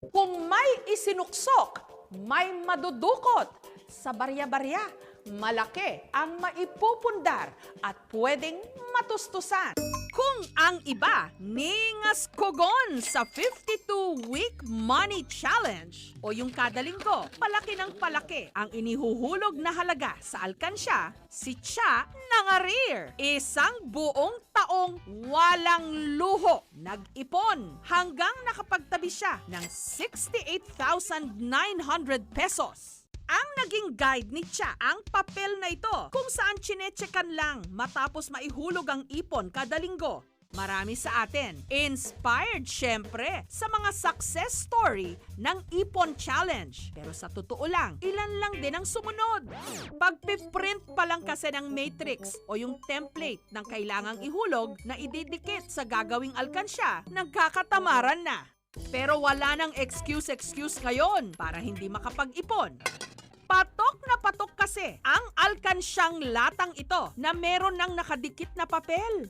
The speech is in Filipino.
Kung may isinuksok, may madudukot. Sa barya-barya, malaki ang maipupundar at pwedeng matustusan. Kung ang iba ningas kogon sa 52-week money challenge o yung kada linggo, palaki ng palaki ang inihuhulog na halaga sa alkansya, si Cha nangarir. Isang buong taong walang luho, nag-ipon hanggang nakapagtabi siya ng 68,900 pesos. Ang naging guide ni Cha ang papel na ito kung saan chinechekan lang matapos maihulog ang ipon kada linggo. Marami sa atin, inspired syempre sa mga success story ng Ipon Challenge. Pero sa totoo lang, ilan lang din ang sumunod. Pagpiprint pa lang kasi ng matrix o yung template ng kailangang ihulog na ididikit sa gagawing alkansya, nagkakatamaran na. Pero wala nang excuse ngayon para hindi makapag-ipon. Patok na patok kasi ang alkansyang latang ito na meron ng nakadikit na papel.